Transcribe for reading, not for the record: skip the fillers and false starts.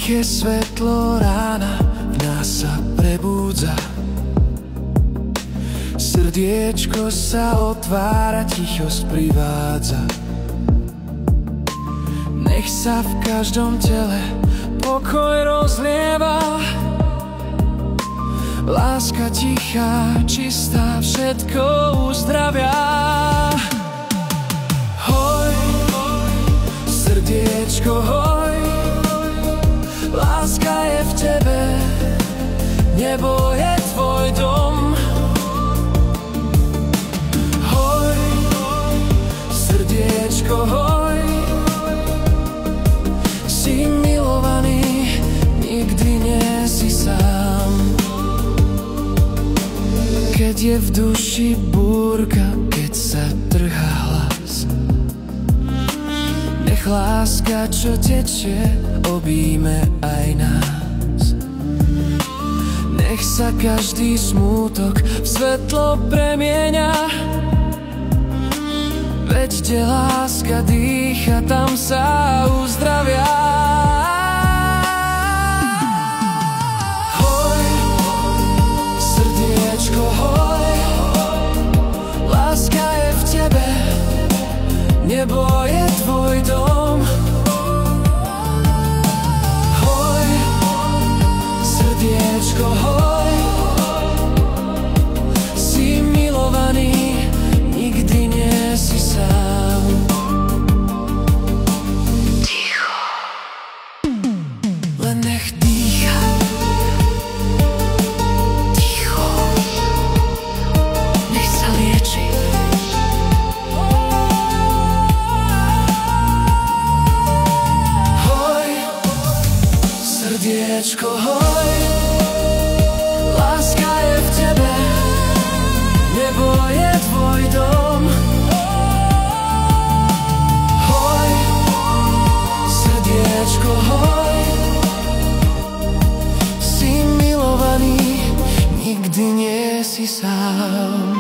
Tiché svetlo rána v nás sa prebúdza. Srdiečko sa otvára, tichosť privádza. Nech sa v každom tele pokoj rozlieva. Láska tichá, čistá, všetko uzdravia. Hoj, srdiečko, hoj, láska je v tebe, nebo je tvoj dom. Hoj, srdiečko, hoj, si milovaný, nikdy nie si sám. Keď je v duši búrka, keď sa trhá hlas, nech láska, čo tečie, obíme aj nás. Nech sa každý smútok v svetlo premieňa, veď kde láska dýcha, tam sa uzdravia. Nebo je tvoj dom. Hoj, srdiečko, hoj, si milovaný, nikdy nie si sám. Ticho, len nech dýcha. Ticho, nech sa lieči. Srdiečko, hoj, láska je v tebe, nebo je tvoj dom. Hoj, srdiečko, hoj, si milovaný, nikdy nie si sám.